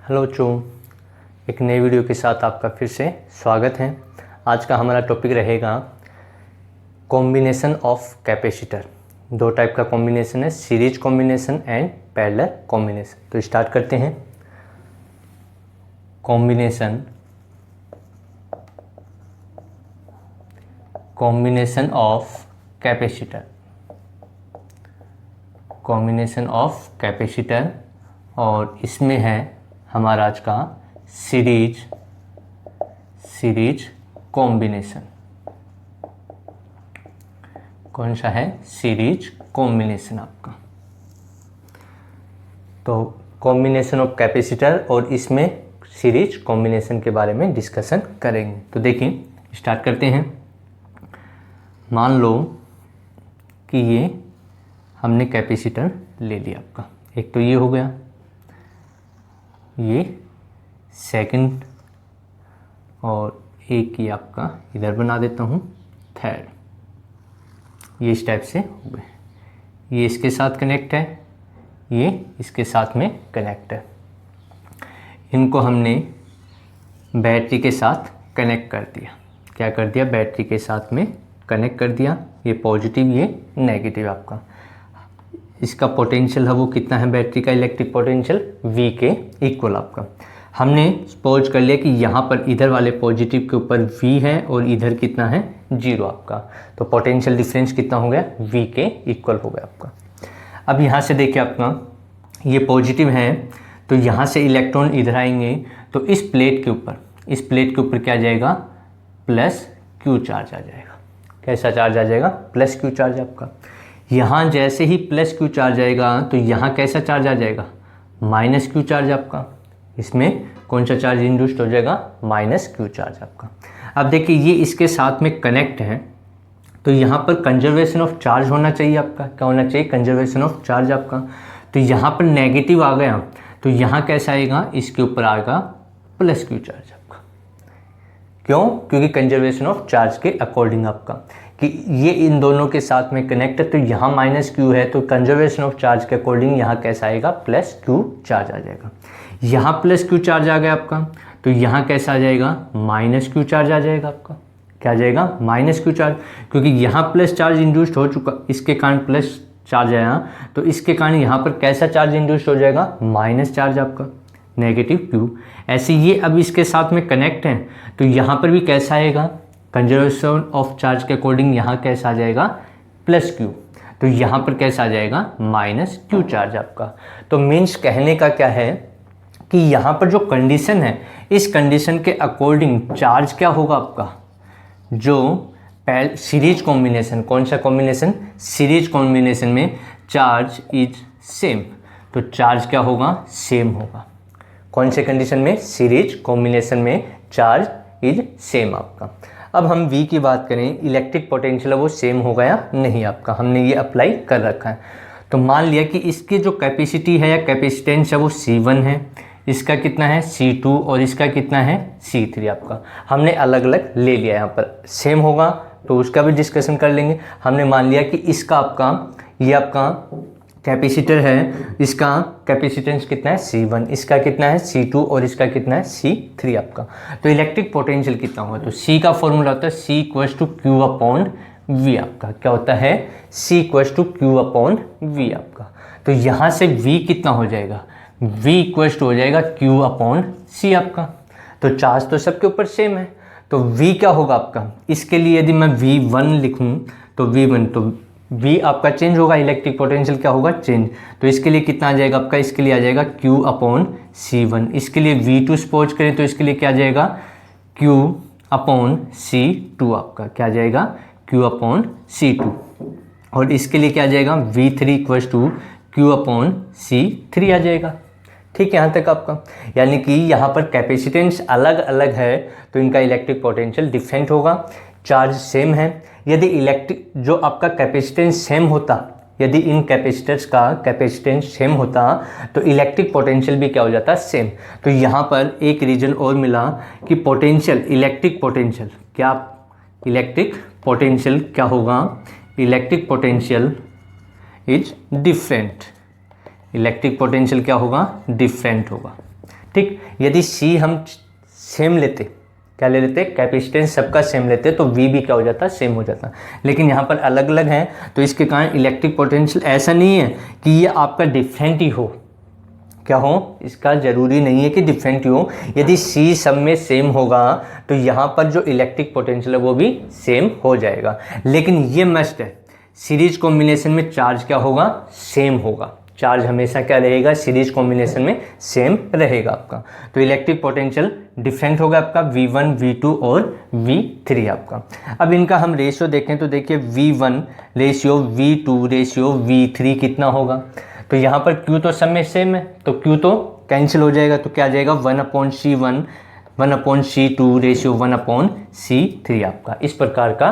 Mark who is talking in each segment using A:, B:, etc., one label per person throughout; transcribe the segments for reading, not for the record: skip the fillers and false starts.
A: Hello बच्चों, एक नई वीडियो के साथ आपका फिर से स्वागत है। आज का हमारा टॉपिक रहेगा कॉम्बिनेशन ऑफ कैपेसिटर। दो टाइप का कॉम्बिनेशन है, series combination and parallel combination. तो स्टार्ट करते हैं। कॉम्बिनेशन ऑफ कैपेसिटर और इसमें है हमारा आज का सीरीज कॉम्बिनेशन। कौन सा है? सीरीज कॉम्बिनेशन आपका। तो कॉम्बिनेशन ऑफ कैपेसिटर और इसमें सीरीज कॉम्बिनेशन के बारे में डिस्कशन करेंगे। तो देखिए, स्टार्ट करते हैं। मान लो कि ये हमने कैपेसिटर ले लिया आपका, एक तो ये हो गया, ये सेकंड, और एक ये आपका इधर बना देता हूँ थर्ड। ये इस टाइप से हो गए। ये इसके साथ कनेक्ट है, ये इसके साथ में कनेक्ट है। इनको हमने बैटरी के साथ कनेक्ट कर दिया। क्या कर दिया? बैटरी के साथ में कनेक्ट कर दिया। ये पॉजिटिव, ये नेगेटिव आपका। इसका पोटेंशियल है वो कितना है? बैटरी का इलेक्ट्रिक पोटेंशियल V के इक्वल आपका। हमने सपोज कर लिया कि यहाँ पर इधर वाले पॉजिटिव के ऊपर V है और इधर कितना है? 0 आपका। तो पोटेंशियल डिफरेंस कितना हो गया? V के इक्वल हो गया आपका। अब यहाँ से देखिए आपका, ये पॉजिटिव है तो यहाँ से इलेक्ट्रॉन इधर आएंगे तो इस प्लेट के ऊपर क्या आ जाएगा? प्लस Q चार्ज आ जाएगा। कैसा चार्ज आ जाएगा? प्लस Q चार्ज आपका। यहाँ जैसे ही प्लस Q चार्ज आएगा तो यहाँ कैसा चार्ज आ जाएगा? माइनस Q चार्ज आपका। इसमें कौन सा चार्ज इंड्यूस्ड हो जाएगा? माइनस Q चार्ज आपका। अब देखिए, ये इसके साथ में कनेक्ट है तो यहाँ पर कंजर्वेशन ऑफ चार्ज होना चाहिए आपका। क्या होना चाहिए? कंजर्वेशन ऑफ चार्ज आपका। तो यहाँ पर नेगेटिव आ गया तो यहाँ कैसा आएगा? इसके ऊपर आएगा प्लस Q चार्ज आपका। क्यों? क्योंकि कंजर्वेशन ऑफ चार्ज के अकॉर्डिंग आपका, कि ये इन दोनों के साथ में कनेक्ट है तो यहाँ माइनस Q है, तो कंजर्वेशन ऑफ चार्ज के अकॉर्डिंग यहाँ कैसा आएगा? प्लस Q चार्ज आ जाएगा। यहाँ प्लस Q चार्ज आ गया आपका तो यहाँ कैसा आ जाएगा? माइनस Q चार्ज आ जाएगा आपका। क्या आ जाएगा? माइनस Q चार्ज, क्योंकि यहाँ प्लस चार्ज इंड्यूस्ड हो चुका, इसके कारण प्लस चार्ज आया तो इसके कारण यहाँ पर कैसा चार्ज इंड्यूस्ड हो जाएगा? माइनस चार्ज आपका, नेगेटिव Q। ऐसे ये अब इसके साथ में कनेक्ट है तो यहाँ पर भी कैसा आएगा? कंजर्वेशन ऑफ चार्ज के अकॉर्डिंग यहाँ कैसा आ जाएगा? Plus Q। तो यहाँ पर कैसा आ जाएगा? माइनस Q चार्ज आपका। तो मीन्स कहने का क्या है कि यहाँ पर जो कंडीशन है, इस कंडीशन के अकॉर्डिंग चार्ज क्या होगा आपका? जो सीरीज कॉम्बिनेशन, कौन सा कॉम्बिनेशन? सीरीज कॉम्बिनेशन में चार्ज इज सेम। तो चार्ज क्या होगा? सेम होगा। कौन से कंडीशन में? सीरीज कॉम्बिनेशन में चार्ज इज सेम आपका। अब हम V की बात करें, इलेक्ट्रिक पोटेंशियल है वो सेम हो गया नहीं आपका, हमने ये अप्लाई कर रखा है। तो मान लिया कि इसकी जो कैपेसिटी है या कैपेसिटेंस है वो C1 है, इसका कितना है? C2, और इसका कितना है? C3 आपका। हमने अलग अलग ले लिया, यहाँ पर सेम होगा तो उसका भी डिस्कशन कर लेंगे। हमने मान लिया कि इसका आपका, ये आपका कैपेसिटर है, इसका कैपेसिटेंस कितना है? C1, इसका कितना है? C2, और इसका कितना है? C3 आपका। तो इलेक्ट्रिक पोटेंशियल कितना होगा? तो C का फॉर्मूला होता है C = Q अपॉन V आपका। क्या होता है? C = Q अपॉन V आपका। तो यहाँ से V कितना हो जाएगा? V = हो जाएगा Q अपॉन C आपका। तो चार्ज तो सबके ऊपर सेम है तो V क्या होगा आपका? इसके लिए यदि मैं V1 लिखूँ तो V1, तो V आपका चेंज होगा, इलेक्ट्रिक पोटेंशियल क्या होगा? चेंज। तो इसके लिए कितना आ जाएगा आपका? इसके लिए आ जाएगा Q अपॉन C1। इसके लिए V2 सपोज करें तो इसके लिए क्या आ जाएगा? Q अपॉन C2 आपका। क्या आ जाएगा? Q upon C2। और इसके लिए क्या आ जाएगा? V3 = Q अपॉन C3 आ जाएगा। ठीक है, यहाँ तक आपका। यानी कि यहाँ पर कैपेसिटेंस अलग अलग है तो इनका इलेक्ट्रिक पोटेंशियल डिफरेंट होगा, चार्ज सेम है। यदि इलेक्ट्रिक जो आपका कैपेसिटेंस सेम होता, यदि इन कैपेसिटर्स का कैपेसिटेंस सेम होता तो इलेक्ट्रिक पोटेंशियल भी क्या हो जाता? सेम। तो यहाँ पर एक रीजन और मिला कि पोटेंशियल, इलेक्ट्रिक पोटेंशियल क्या, इलेक्ट्रिक पोटेंशियल क्या होगा? Electric potential is different. Electric potential क्या होगा? डिफरेंट होगा। ठीक। यदि सी हम सेम लेते, क्या ले लेते, कैपेसिटेंस सबका सेम लेते, तो वी भी क्या हो जाता, सेम हो जाता। लेकिन यहाँ पर अलग अलग हैं, तो इसके कारण इलेक्ट्रिक पोटेंशियल ऐसा नहीं है कि ये आपका डिफरेंट ही हो, क्या हो, इसका ज़रूरी नहीं है कि डिफरेंट ही हो। यदि सी सब में सेम होगा तो यहाँ पर जो इलेक्ट्रिक पोटेंशियल है वो भी सेम हो जाएगा। लेकिन ये मस्ट है, सीरीज कॉम्बिनेशन में चार्ज क्या होगा, सेम होगा। चार्ज हमेशा क्या रहेगा, सीरीज कॉम्बिनेशन में सेम रहेगा आपका। तो इलेक्ट्रिक पोटेंशियल डिफरेंट होगा आपका V1, V2 और V3 आपका। अब इनका हम रेशियो देखें तो देखिए V1 ratio V2 ratio V3 कितना होगा। तो यहाँ पर Q तो सब में सेम है, तो Q तो कैंसिल हो जाएगा, तो क्या आ जाएगा 1/C1 1/C2 रेशियो 1/C3 आपका। इस प्रकार का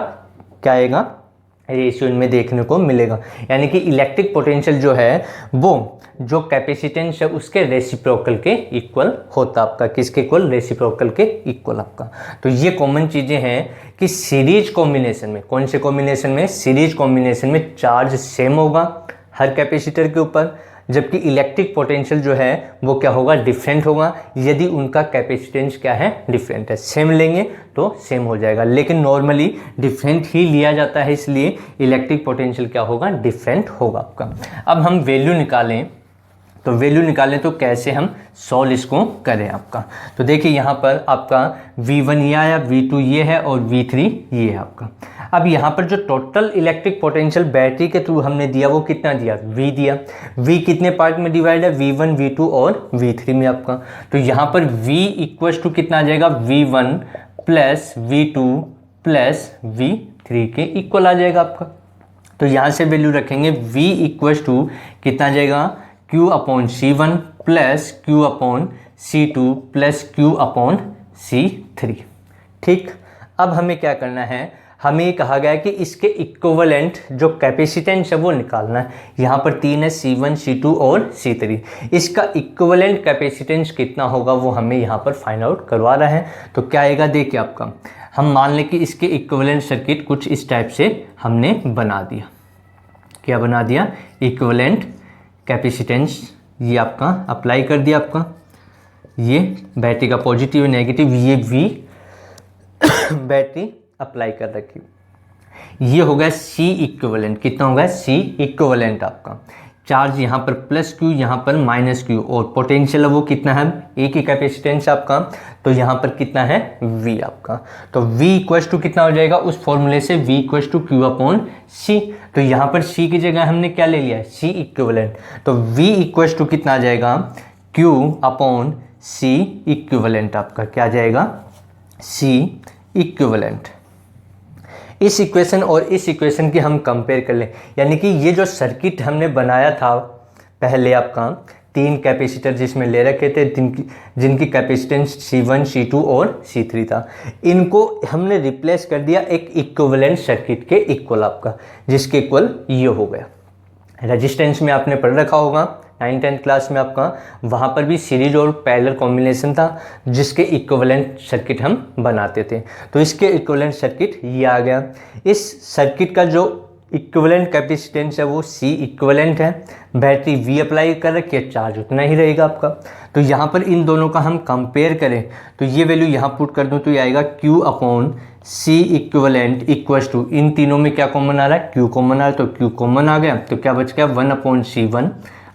A: क्या आएगा, रेशियो इनमें देखने को मिलेगा। यानी कि इलेक्ट्रिक पोटेंशियल जो है वो जो कैपेसिटेंस है उसके रेसिप्रोकल के इक्वल होता आपका। किसके इक्वल, रेसिप्रोकल के इक्वल आपका। तो ये कॉमन चीज़ें हैं कि सीरीज कॉम्बिनेशन में, कौन से कॉम्बिनेशन में, सीरीज कॉम्बिनेशन में चार्ज सेम होगा हर कैपेसिटर के ऊपर, जबकि इलेक्ट्रिक पोटेंशियल जो है वो क्या होगा, डिफरेंट होगा यदि उनका कैपेसिटेंस क्या है, डिफरेंट है। सेम लेंगे तो सेम हो जाएगा, लेकिन नॉर्मली डिफरेंट ही लिया जाता है, इसलिए इलेक्ट्रिक पोटेंशियल क्या होगा, डिफरेंट होगा आपका। अब हम वैल्यू निकालें, तो वैल्यू निकालें तो कैसे हम सॉल्व इसको करें आपका। तो देखिए यहाँ पर आपका V1 ये आया, V2 ये है और V3 ये है आपका। अब यहाँ पर जो टोटल इलेक्ट्रिक पोटेंशियल बैटरी के थ्रू हमने दिया वो कितना दिया, V दिया। V कितने पार्ट में डिवाइड है, V1, V2 और V3 में आपका। तो यहाँ पर V इक्वल्स टू कितना आ जाएगा, V1 plus V2 plus V3 के इक्वल आ जाएगा आपका। तो यहाँ से वैल्यू रखेंगे V इक्वल्स टू कितना आ जाएगा, Q/C1 plus Q/C2 plus Q/C3। ठीक। अब हमें क्या करना है, हमें कहा गया है कि इसके इक्विवेलेंट जो कैपेसिटेंस है वो निकालना है। यहाँ पर 3 है, C1, C2 और C3। इसका इक्विवेलेंट कैपेसिटेंस कितना होगा वो हमें यहाँ पर फाइंड आउट करवा रहा है। तो क्या आएगा, देखिए आपका, हम मान लें कि इसके इक्विवेलेंट सर्किट कुछ इस टाइप से हमने बना दिया। क्या बना दिया, इक्विवेलेंट कैपेसिटेंस ये आपका अप्लाई कर दिया आपका। ये बैटरी का पॉजिटिव नेगेटिव, ये V बैटरी अप्लाई कर रखी। ये हो गया C इक्विवेलेंट, कितना होगा, C इक्विवेलेंट आपका। चार्ज यहाँ पर प्लस Q, यहाँ पर माइनस Q, और पोटेंशियल वो कितना है, एक ही कैपेसिटेंस आपका, तो यहाँ पर कितना है, V आपका। तो V इक्वल्स टू कितना हो जाएगा, उस फॉर्मूले से V इक्वल्स टू Q/C। तो यहाँ पर C की जगह हमने क्या ले लिया है, C इक्विवेलेंट। तो V इक्वल्स टू कितना आ जाएगा, Q/C इक्विवेलेंट आपका। क्या आ जाएगा, C इक्विवेलेंट। इस इक्वेशन और इस इक्वेशन की हम कंपेयर कर लें, यानी कि ये जो सर्किट हमने बनाया था पहले आपका, 3 कैपेसिटर जिसमें ले रखे थे, जिनकी कैपेसिटेंस C1, C2 और C3 था, इनको हमने रिप्लेस कर दिया एक इक्विवेलेंट सर्किट के इक्वल आपका, जिसके इक्वल ये हो गया। रेजिस्टेंस में आपने पढ़ रखा होगा 9th-10th क्लास में आपका, वहाँ पर भी सीरीज और पैरेलल कॉम्बिनेशन था जिसके इक्विवेलेंट सर्किट हम बनाते थे। तो इसके इक्विवेलेंट सर्किट ये आ गया। इस सर्किट का जो इक्विवेलेंट कैपेसिटेंस है वो C इक्विवेलेंट है, बैटरी V अप्लाई कर रखी है, चार्ज उतना ही रहेगा आपका। तो यहाँ पर इन दोनों का हम कंपेयर करें तो ये वैल्यू यहाँ पुट कर दूँ तो ये आएगा Q/C इक्विवेलेंट इक्वल्स टू, इन तीनों में क्या कॉमन आ रहा है, Q कॉमन आ रहा है, तो Q कॉमन आ गया, तो क्या बच गया 1/C1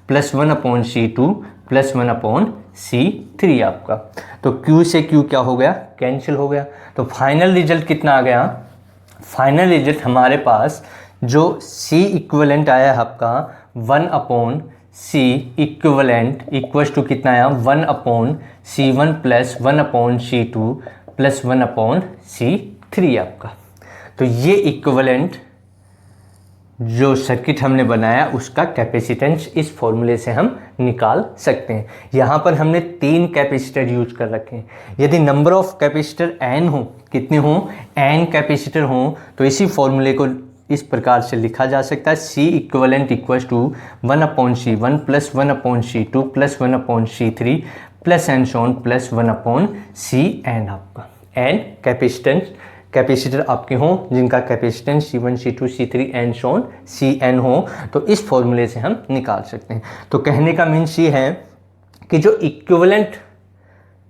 A: plus 1/C2 plus 1/C3 आपका। तो Q से Q क्या हो गया, कैंसिल हो गया। तो फाइनल रिजल्ट कितना आ गया, फाइनल रिजल्ट हमारे पास जो C इक्विवेलेंट आया है आपका 1/C इक्विवेलेंट इक्वल्स टू कितना आया, 1/C1 plus 1/C2 plus 1/C3 आपका। तो ये इक्विवेलेंट जो सर्किट हमने बनाया उसका कैपेसिटेंस इस फॉर्मूले से हम निकाल सकते हैं। यहाँ पर हमने 3 कैपेसिटर यूज कर रखे हैं। यदि नंबर ऑफ कैपेसिटर n हो, कितने हो, n कैपेसिटर हो, तो इसी फॉर्मूले को इस प्रकार से लिखा जा सकता है, C equivalent equals to 1/C1 plus 1/C2 plus 1/C3 plus and so on plus 1/Cn आपका। n कैपेसिटर आपके हों जिनका capacitance C1, C2, C3 and Son Cn हो, तो इस फॉर्मूले से हम निकाल सकते हैं। तो कहने का मीन्स ये है कि जो इक्विवेलेंट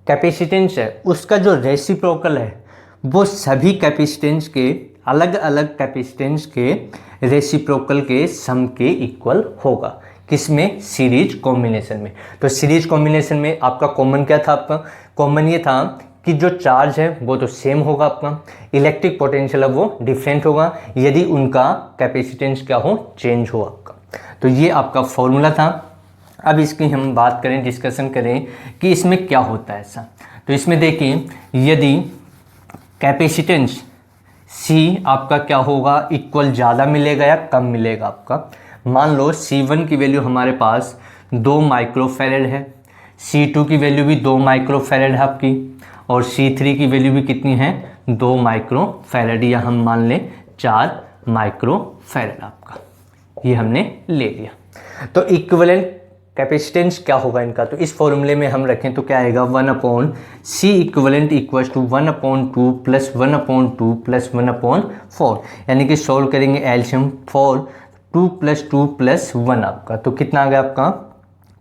A: कैपेसिटेंस है उसका जो रेसिप्रोकल है वो सभी कैपेसिटेंस के अलग अलग कैपेसिटेंस के रेसिप्रोकल के सम के इक्वल होगा। किसमें? सीरीज कॉम्बिनेशन में। तो सीरीज कॉम्बिनेशन में आपका कॉमन क्या था? आपका कॉमन ये था कि जो चार्ज है वो तो सेम होगा, आपका इलेक्ट्रिक पोटेंशियल है वो डिफरेंट होगा यदि उनका कैपेसिटेंस क्या हो? चेंज हो आपका। तो ये आपका फॉर्मूला था। अब इसकी हम बात करें, डिस्कशन करें कि इसमें क्या होता है ऐसा। तो इसमें देखिए, यदि कैपेसिटेंस C आपका क्या होगा? इक्वल ज़्यादा मिलेगा या कम मिलेगा आपका? मान लो C1 की वैल्यू हमारे पास 2 माइक्रोफैरड है, C2 की वैल्यू भी 2 माइक्रोफैरड है आपकी, और C3 की वैल्यू भी कितनी है? 2 माइक्रोफैरड, या हम मान लें 4 माइक्रोफैरड आपका। ये हमने ले लिया। तो इक्विवेलेंट कैपेसिटेंस क्या होगा इनका? तो इस फॉर्मूले में हम रखें तो क्या आएगा? 1/C equivalent equals to 1/2 plus 1/2 plus 1/4, यानी कि सोल्व करेंगे एलसीएम 4 2 + 2 + 1 आपका। तो कितना आ गया आपका?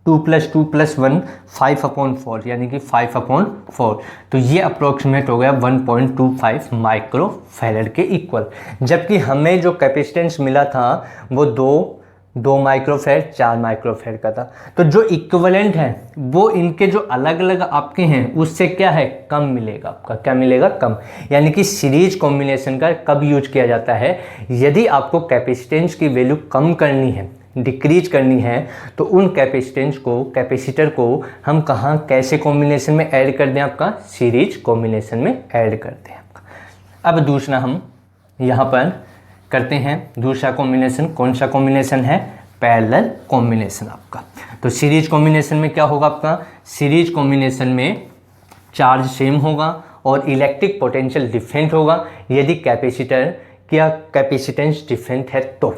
A: 2 + 2 + 1 5/4, यानी कि 5/4। तो ये अप्रोक्सीमेट हो गया 1.25 माइक्रोफैरड के इक्वल। जबकि हमें जो कैपेसिटेंस मिला था वो 2 माइक्रोफैरड 4 माइक्रोफैरड का था। तो जो इक्विवेलेंट है वो इनके जो अलग अलग आपके हैं उससे क्या है? कम मिलेगा आपका। क्या मिलेगा? कम। यानी कि सीरीज कॉम्बिनेशन का कब यूज किया जाता है? यदि आपको कैपेसिटेंस की वैल्यू कम करनी है, डिक्रीज करनी है, तो उन कैपेसिटेंस को, कैपेसिटर को हम कहाँ कैसे कॉम्बिनेशन में ऐड कर दें? आपका सीरीज कॉम्बिनेशन में ऐड कर दें आपका। अब दूसरा हम यहाँ पर करते हैं दूसरा कॉम्बिनेशन। कौन सा कॉम्बिनेशन है? पैरेलल कॉम्बिनेशन आपका। तो सीरीज कॉम्बिनेशन में क्या होगा आपका? सीरीज कॉम्बिनेशन में चार्ज सेम होगा और इलेक्ट्रिक पोटेंशियल डिफरेंट होगा यदि कैपेसिटर क्या कैपेसिटेंस डिफरेंट है तो।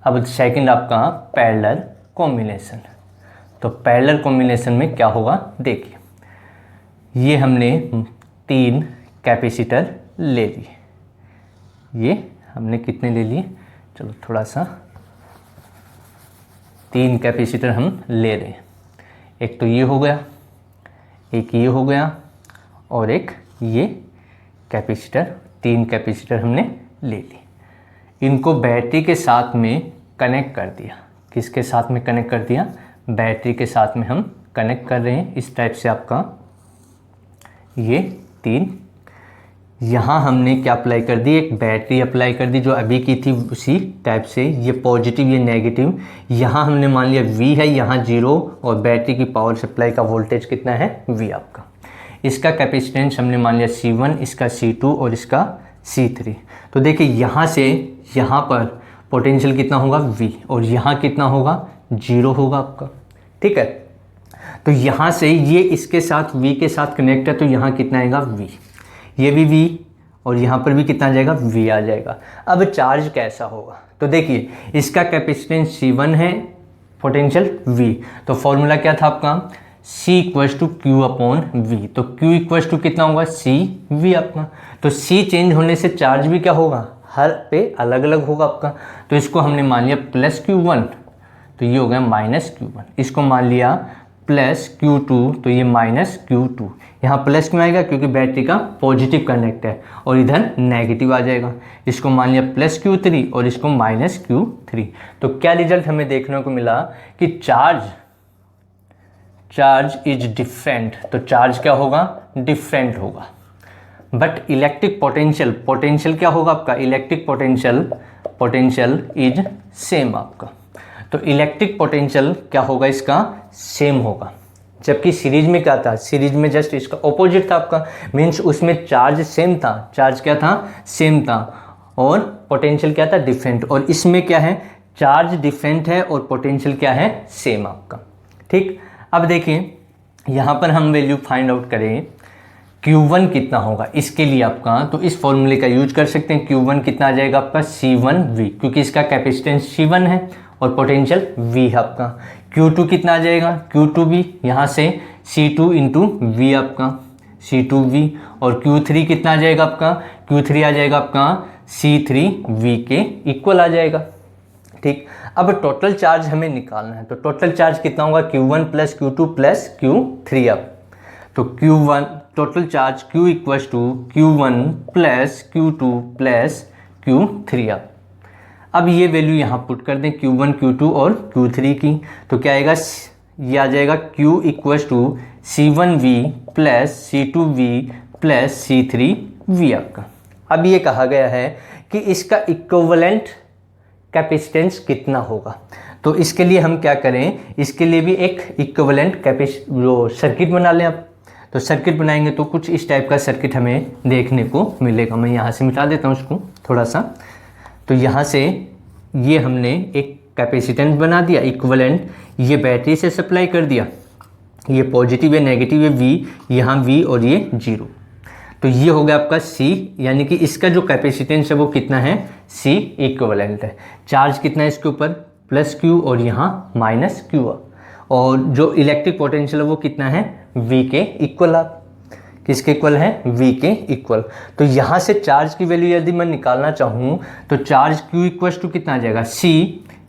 A: अब सेकंड आपका पैरेलल कॉम्बिनेशन। तो पैरेलल कॉम्बिनेशन में क्या होगा? देखिए, ये हमने 3 कैपेसिटर ले लिए। ये हमने कितने ले लिए? चलो थोड़ा सा, 3 कैपेसिटर हम ले रहे हैं। एक तो ये हो गया, एक ये हो गया, और एक ये कैपेसिटर। 3 कैपेसिटर हमने ले ली। इनको बैटरी के साथ में कनेक्ट कर दिया। किसके साथ में कनेक्ट कर दिया? बैटरी के साथ में हम कनेक्ट कर रहे हैं। इस टाइप से आपका ये 3। यहाँ हमने क्या अप्लाई कर दी? एक बैटरी अप्लाई कर दी जो अभी की थी उसी टाइप से। ये पॉजिटिव, ये नेगेटिव। यहाँ हमने मान लिया V है, यहाँ 0, और बैटरी की पावर सप्लाई का वोल्टेज कितना है? V आपका। इसका कैपेसिटेंस हमने मान लिया C1, इसका C2 और इसका C3। तो देखिए, यहाँ से यहाँ पर पोटेंशियल कितना होगा? V, और यहाँ कितना होगा? 0 होगा आपका। ठीक है। तो यहाँ से ये इसके साथ V के साथ कनेक्ट है, तो यहाँ कितना आएगा? V। ये भी V, और यहाँ पर भी कितना आ जाएगा? V आ जाएगा। अब चार्ज कैसा होगा? तो देखिए, इसका कैपेसिटेंस C1 है, पोटेंशियल V। तो फॉर्मूला क्या था आपका? C = Q/V। तो Q = कितना होगा? CV आपका। तो C चेंज होने से चार्ज भी क्या होगा? हर पे अलग अलग होगा आपका। तो इसको हमने मान लिया +Q1, तो ये हो गया -Q1। इसको मान लिया +Q2, तो ये -Q2। यहाँ प्लस क्यों आएगा? क्योंकि बैटरी का पॉजिटिव कनेक्ट है, और इधर नेगेटिव आ जाएगा। इसको मान लिया +Q3 और इसको -Q3। तो क्या रिजल्ट हमें देखने को मिला कि चार्ज इज डिफरेंट। तो चार्ज क्या होगा? डिफरेंट होगा। बट इलेक्ट्रिक पोटेंशियल क्या होगा आपका? इलेक्ट्रिक पोटेंशियल इज सेम आपका। तो इलेक्ट्रिक पोटेंशियल क्या होगा? इसका सेम होगा। जबकि सीरीज में क्या था? सीरीज में जस्ट इसका ऑपोजिट था आपका। मीन्स उसमें चार्ज सेम था। चार्ज क्या था? सेम था, और पोटेंशियल क्या था? डिफरेंट। और इसमें क्या है? चार्ज डिफरेंट है और पोटेंशियल क्या है? सेम आपका। ठीक। अब देखिए, यहाँ पर हम वैल्यू फाइंड आउट करें Q1 कितना होगा इसके लिए आपका। तो इस फॉर्मूले का यूज कर सकते हैं। Q1 कितना आ जाएगा आपका? C1V, क्योंकि इसका कैपेसिटेंस C1 है और पोटेंशियल V है आपका। Q2 कितना आ जाएगा? Q2 भी यहाँ से C2 × V आपका, C2V। और Q3 कितना आ जाएगा आपका? Q3 आ जाएगा आपका C3V के इक्वल आ जाएगा। ठीक। अब टोटल चार्ज हमें निकालना है। तो टोटल चार्ज कितना होगा? Q1 + Q2 + Q3 अब। तो Q1 total charge Q equals to Q1 plus Q2 plus Q3। अब ये वैल्यू यहाँ पुट कर दें Q1 Q2 और Q3 की, तो क्या आएगा, ये आ जाएगा Q equals to C1V plus C2V plus C3V आपका। अब ये कहा गया है कि इसका इक्विवेलेंट कैपेसिटेंस कितना होगा, तो इसके लिए हम क्या करें, इसके लिए भी एक इक्विवेलेंट जो सर्किट बना लें आप। तो सर्किट बनाएंगे तो कुछ इस टाइप का सर्किट हमें देखने को मिलेगा। मैं यहाँ से मिटा देता हूँ उसको थोड़ा सा। तो यहाँ से ये हमने एक कैपेसिटेंस बना दिया इक्विवेलेंट, ये बैटरी से सप्लाई कर दिया, ये पॉजिटिव है नेगेटिव है V, यहाँ V और ये 0। तो ये हो गया आपका C, यानी कि इसका जो कैपेसिटेंस है वो कितना है, C इक्विवेलेंट है। चार्ज कितना है इसके ऊपर, प्लस Q और यहाँ माइनस Q, और जो इलेक्ट्रिक पोटेंशियल है वो कितना है, V के इक्वल। आप किसके इक्वल है, V के इक्वल। तो यहाँ से चार्ज की वैल्यू यदि मैं निकालना चाहूँ तो चार्ज Q इक्वल्स टू कितना आ जाएगा, C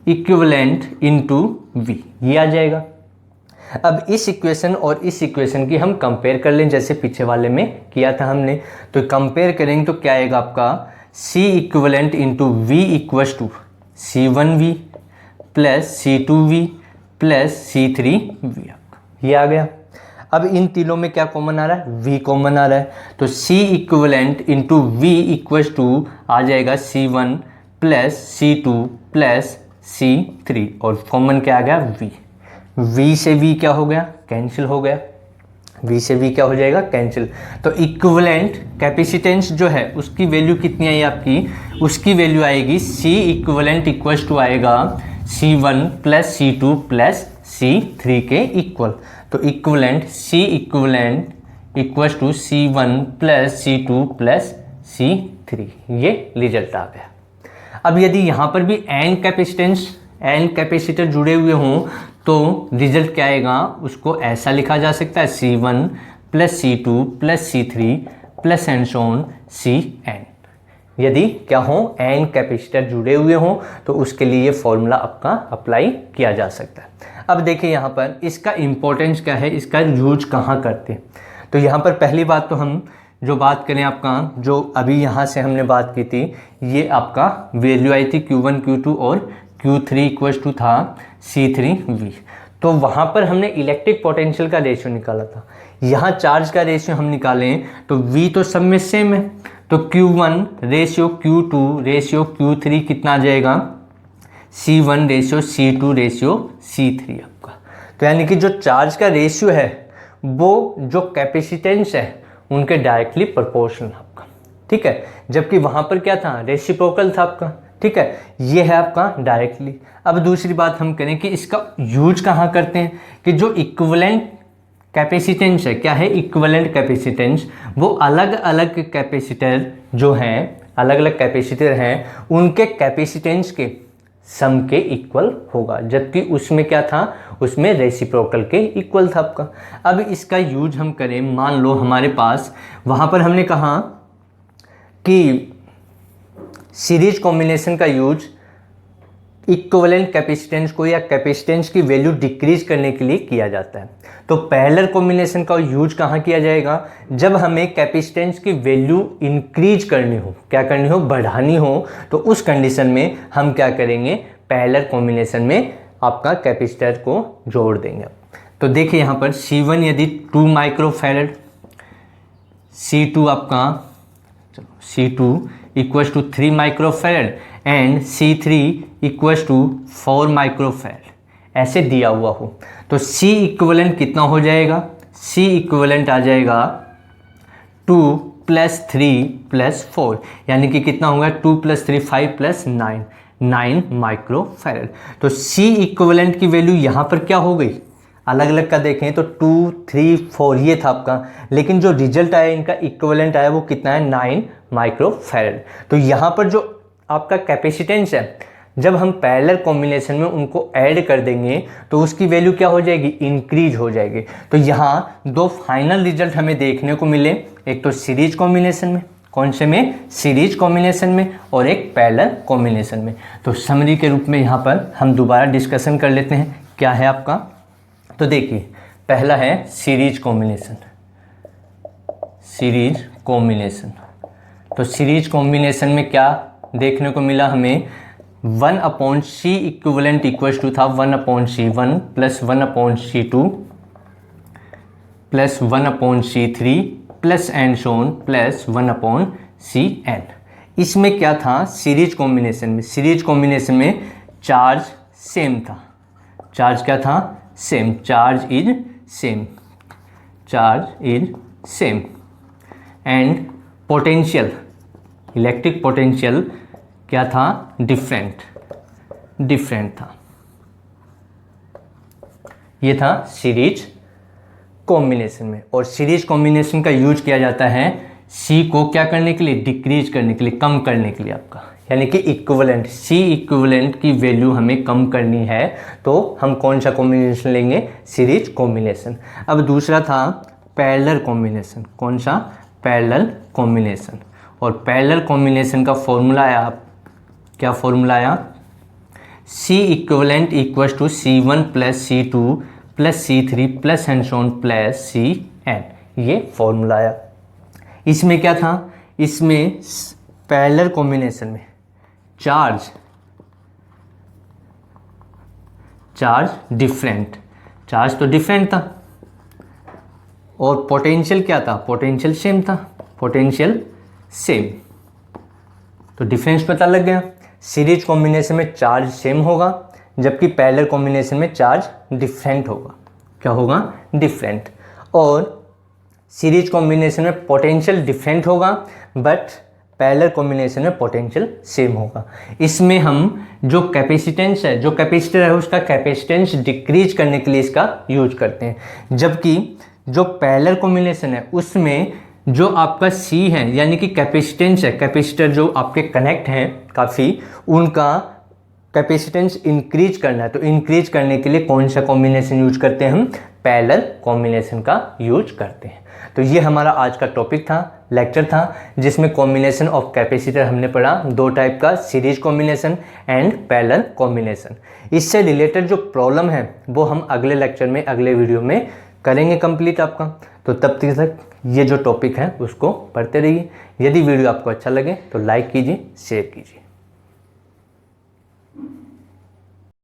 A: इक्विवेलेंट इंटू V, ये आ जाएगा। अब इस इक्वेशन और इस इक्वेशन की हम कंपेयर कर लें, जैसे पीछे वाले में किया था हमने। तो कंपेयर करेंगे तो क्या आएगा आपका, C equivalent into V equals to C1V plus C2V plus C3V, ये आ गया। अब इन तीनों में क्या कॉमन आ रहा है, V कॉमन आ रहा है, तो C equivalent into V equals to आ जाएगा C1 plus C2 plus C3, और कॉमन क्या आ गया, V। V से V क्या हो गया, कैंसिल हो गया, V से V क्या हो जाएगा, कैंसिल। तो इक्विवेलेंट कैपेसिटेंस जो है उसकी वैल्यू कितनी आई आपकी, उसकी वैल्यू आएगी C इक्विवेलेंट इक्वल्स टू आएगा C1 plus C2 plus C3 के इक्वल। तो equivalent C equivalent equals to C1 plus C2 plus C3, ये रिजल्ट आ गया। अब यदि यहाँ पर भी n कैपेसिटर जुड़े हुए हों तो रिजल्ट क्या आएगा, उसको ऐसा लिखा जा सकता है C1 plus C2 plus C3 plus and so on Cn। यदि क्या हो, n कैपेसिटर जुड़े हुए हों तो उसके लिए ये फॉर्मूला आपका अप्लाई किया जा सकता है। अब देखिए यहाँ पर इसका इम्पोर्टेंस क्या है, इसका यूज कहाँ करते हैं। तो यहाँ पर पहली बात तो हम जो बात करें आपका, जो अभी यहाँ से हमने बात की थी, ये आपका वैल्यू आई थी Q1 Q2 और Q3 इक्वल्स टू था C3V। तो वहाँ पर हमने इलेक्ट्रिक पोटेंशियल का रेशियो निकाला था, यहाँ चार्ज का रेशियो हम निकालें तो V तो सब में सेम है, तो Q1 ratio Q2 ratio Q3 कितना आ जाएगा, C1 ratio C2 ratio C3 आपका। तो यानी कि जो चार्ज का रेशियो है वो जो कैपेसिटेंस है उनके डायरेक्टली प्रोपोर्शनल आपका, ठीक है। जबकि वहाँ पर क्या था, रेसिप्रोकल था आपका, ठीक है। ये है आपका डायरेक्टली। अब दूसरी बात हम करें कि इसका यूज कहाँ करते हैं, कि जो इक्विवेलेंट कैपेसिटेंस है, क्या है इक्विवेलेंट कैपेसिटेंस, वो अलग अलग कैपेसिटर जो हैं, अलग अलग कैपेसिटर हैं, उनके कैपेसिटेंस के सम के इक्वल होगा। जबकि उसमें क्या था, उसमें रेसिप्रोकल के इक्वल था आपका। अब इसका यूज हम करें, मान लो हमारे पास वहाँ पर हमने कहा कि सीरीज कॉम्बिनेशन का यूज इक्विवेलेंट कैपेसिटेंस को या कैपेसिटेंस की वैल्यू डिक्रीज करने के लिए किया जाता है। तो पैरेलल कॉम्बिनेशन का यूज कहाँ किया जाएगा, जब हमें कैपेसिटेंस की वैल्यू इंक्रीज करनी हो, क्या करनी हो, बढ़ानी हो, तो उस कंडीशन में हम क्या करेंगे, पैरेलल कॉम्बिनेशन में आपका कैपेसिटर को जोड़ देंगे। तो देखिए यहाँ पर C1 यदि 2 माइक्रोफैरड, C2 आपका C2 equals to 3 microfarad and C3 equals to 4 microfarad, ऐसे दिया हुआ हो, तो C इक्विवेलेंट कितना हो जाएगा, C इक्विवेलेंट आ जाएगा 2 प्लस 3 प्लस 4, यानी कि कितना होगा 2 प्लस 3 5 प्लस 9 माइक्रोफैरड। तो C इक्विवेलेंट की वैल्यू यहाँ पर क्या हो गई, अलग अलग का देखें तो 2 3 4 ये था आपका, लेकिन जो रिजल्ट आया इनका इक्विवेलेंट आया वो कितना है 9 माइक्रोफैरड। तो यहाँ पर जो आपका कैपेसिटेंस है, जब हम पैरेलल कॉम्बिनेशन में उनको ऐड कर देंगे तो उसकी वैल्यू क्या हो जाएगी, इंक्रीज हो जाएगी। तो यहाँ दो फाइनल रिजल्ट हमें देखने को मिले, एक तो सीरीज कॉम्बिनेशन में, कौन से में, सीरीज कॉम्बिनेशन में, और एक पैरेलल कॉम्बिनेशन में। तो समरी के रूप में यहाँ पर हम दोबारा डिस्कशन कर लेते हैं, क्या है आपका। तो देखिए पहला है सीरीज कॉम्बिनेशन, सीरीज कॉम्बिनेशन। तो सीरीज कॉम्बिनेशन में क्या देखने को मिला हमें, 1/c इक्विवेलेंट इक्वल्स टू था 1/c1 plus 1/c2 plus 1/c3 plus and so on plus 1/cn। इसमें क्या था, सीरीज कॉम्बिनेशन में, सीरीज कॉम्बिनेशन में चार्ज सेम था। चार्ज क्या था, same, charge is same, charge is same. And potential, electric potential क्या था, डिफरेंट, डिफरेंट था। ये था सीरीज कॉम्बिनेशन में। और सीरीज कॉम्बिनेशन का यूज किया जाता है सी को क्या करने के लिए, डिक्रीज करने के लिए, कम करने के लिए आपका, यानी कि इक्विवेलेंट, सी इक्विवेलेंट की वैल्यू हमें कम करनी है तो हम कौन सा कॉम्बिनेशन लेंगे, सीरीज कॉम्बिनेशन। अब दूसरा था पैरेलल कॉम्बिनेशन। कौन सा, पैरेलल कॉम्बिनेशन। और पैरेलल कॉम्बिनेशन का फॉर्मूला है, आप क्या फॉर्मूला आया, C equivalent equals to C1 plus C2 plus C3 plus and so on plus Cn, ये फॉर्मूला आया। इसमें क्या था, इसमें पैरेलल कॉम्बिनेशन में चार्ज डिफरेंट, चार्ज तो डिफरेंट था और पोटेंशियल क्या था, पोटेंशियल सेम था, पोटेंशियल सेम। तो डिफरेंस पता लग गया। सीरीज कॉम्बिनेशन में चार्ज सेम होगा जबकि पैरेलल कॉम्बिनेशन में चार्ज डिफरेंट होगा। क्या होगा, डिफरेंट। और सीरीज कॉम्बिनेशन में पोटेंशियल डिफरेंट होगा बट पैरेलल कॉम्बिनेशन में पोटेंशियल सेम होगा। इसमें हम जो कैपेसिटेंस है, जो कैपेसिटर है उसका कैपेसिटेंस डिक्रीज करने के लिए इसका यूज करते हैं। जबकि जो पैरेलल कॉम्बिनेशन है उसमें जो आपका सी है यानी कि कैपेसिटेंस है, कैपेसिटर जो आपके कनेक्ट हैं काफ़ी, उनका कैपेसिटेंस इंक्रीज करना है। तो इंक्रीज करने के लिए कौन सा कॉम्बिनेशन यूज करते हैं, हम पैरेलल कॉम्बिनेशन का यूज करते हैं। तो ये हमारा आज का टॉपिक था, लेक्चर था, जिसमें कॉम्बिनेशन ऑफ कैपेसिटर हमने पढ़ा, दो टाइप का, series combination and parallel combination. इससे रिलेटेड जो प्रॉब्लम है वो हम अगले लेक्चर में, अगले वीडियो में करेंगे कंप्लीट आपका। तो तब तक ये जो टॉपिक है उसको पढ़ते रहिए। यदि वीडियो आपको अच्छा लगे तो लाइक कीजिए, शेयर कीजिए।